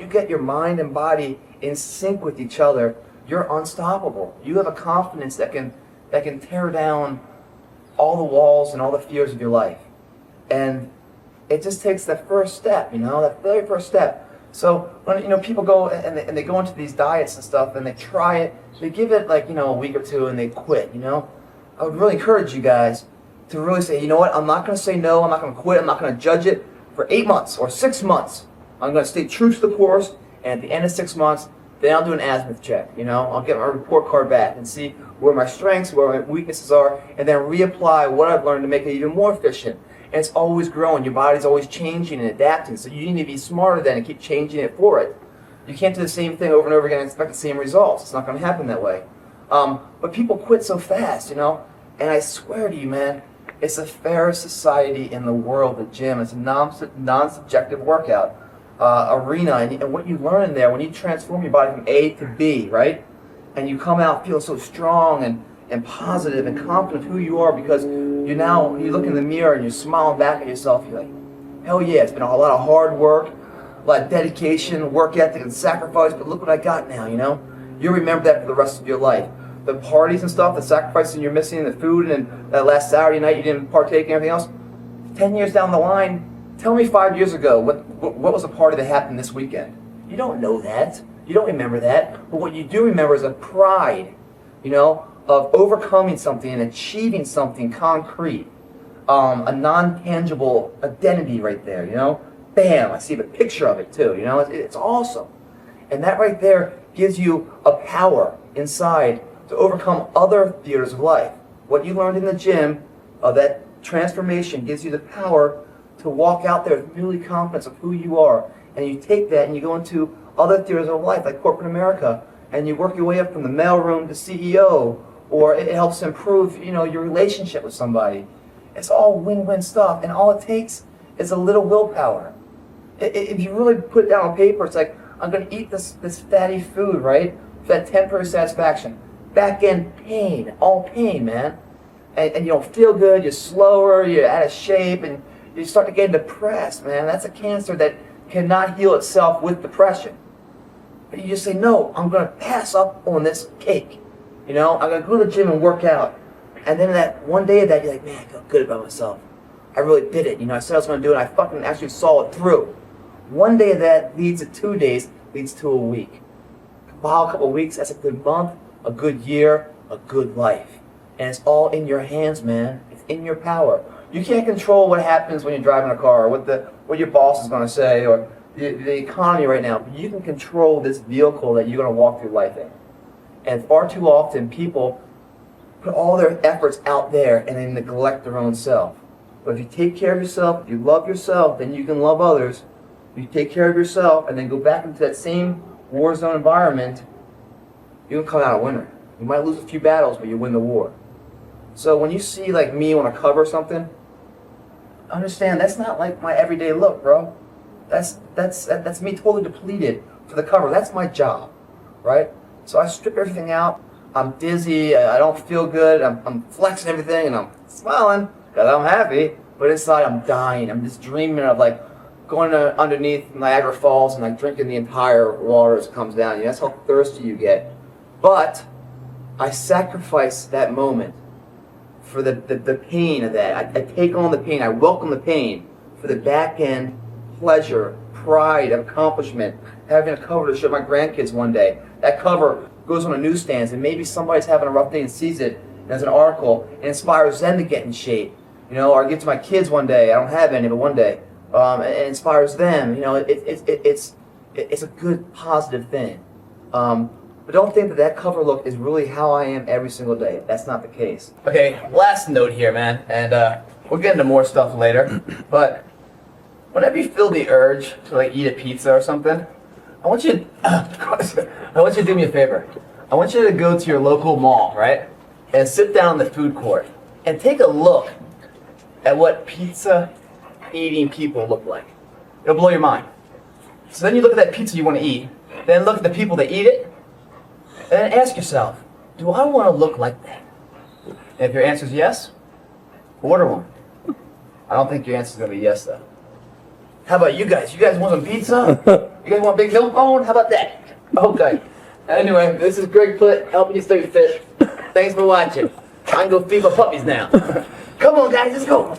get your mind and body in sync with each other, you're unstoppable. You have a confidence that can tear down all the walls and all the fears of your life. And it just takes that first step, that very first step. So when people go and they go into these diets and stuff and they try it, they give it like a week or two and they quit. I would really encourage you guys to really say, you know what, I'm not going to say no, I'm not going to quit, I'm not going to judge it for 8 months or 6 months. I'm going to stay true to the course, and at the end of 6 months, then I'll do an azimuth check. I'll get my report card back and see where my strengths, where my weaknesses are, and then reapply what I've learned to make it even more efficient. And it's always growing. Your body's always changing and adapting, so you need to be smarter than and keep changing it for it. You can't do the same thing over and over again and expect the same results. It's not going to happen that way. But people quit so fast, and I swear to you, man, it's the fairest society in the world, the gym. It's a non-subjective workout arena, and what you learn in there, when you transform your body from A to B, right? And you come out feeling so strong and positive and confident of who you are, because you look in the mirror and you're smiling back at yourself. You're like, hell yeah, it's been a lot of hard work, a lot of dedication, work ethic, and sacrifice, but look what I got now, You'll remember that for the rest of your life. The parties and stuff, the sacrifices you're missing, the food, and that last Saturday night you didn't partake in everything else. 10 years down the line, tell me 5 years ago, what was a party that happened this weekend? You don't know that. You don't remember that. But what you do remember is a pride, of overcoming something and achieving something concrete. A non-tangible identity right there, Bam, I see the picture of it too, It's awesome. And that right there gives you a power inside to overcome other theaters of life. What you learned in the gym, that transformation gives you the power to walk out there with really confidence of who you are. And you take that and you go into other theaters of life, like corporate America, and you work your way up from the mailroom to CEO, or it helps improve, your relationship with somebody. It's all win-win stuff, and all it takes is a little willpower. If you really put it down on paper, it's like, I'm going to eat this fatty food, right? For that temporary satisfaction. Back end pain, all pain, man. And you don't feel good, you're slower, you're out of shape, and you start to get depressed, man. That's a cancer that cannot heal itself with depression. But you just say, no, I'm going to pass up on this cake. I'm going to go to the gym and work out. And then that one day of that, you're like, man, I feel good about myself. I really did it. I said I was going to do it, and I fucking actually saw it through. One day of that leads to 2 days, leads to a week. Compile a couple of weeks, that's a good month, a good year, a good life. And it's all in your hands, man. It's in your power. You can't control what happens when you're driving a car, or what your boss is going to say, or the economy right now. But you can control this vehicle that you're going to walk through life in. And far too often, people put all their efforts out there and they neglect their own self. But if you take care of yourself, if you love yourself, then you can love others. If you take care of yourself and then go back into that same war zone environment, you can come out a winner. You might lose a few battles, but you win the war. So when you see like me on a cover or something, understand that's not like my everyday look, bro. That's me totally depleted for the cover. That's my job, right? So I strip everything out. I'm dizzy. I don't feel good. I'm flexing everything and I'm smiling because I'm happy. But inside I'm dying. I'm just dreaming of like going underneath Niagara Falls and like drinking the entire water as it comes down. That's how thirsty you get. But I sacrifice that moment for the pain of that. I take on the pain. I welcome the pain for the back end pleasure, pride, accomplishment, having a cover to show my grandkids one day. That cover goes on a newsstand and maybe somebody's having a rough day and sees it as an article and inspires them to get in shape. Or I give it to my kids one day. I don't have any, but one day. It inspires them. It's a good, positive thing. But don't think that cover look is really how I am every single day. That's not the case. Okay, last note here, man, and we'll get into more stuff later. But whenever you feel the urge to like eat a pizza or something, I want you to do me a favor. I want you to go to your local mall, right, and sit down in the food court and take a look at what pizza eating people look like. It'll blow your mind. So then you look at that pizza you want to eat, then look at the people that eat it, and then ask yourself, do I want to look like that? And if your answer is yes, order one. I don't think your answer is going to be yes, though. How about you guys? You guys want some pizza? You guys want a big milk bone? How about that? Okay. Anyway, this is Greg Plitt helping you stay fit. Thanks for watching. I can go feed my puppies now. Come on, guys, let's go.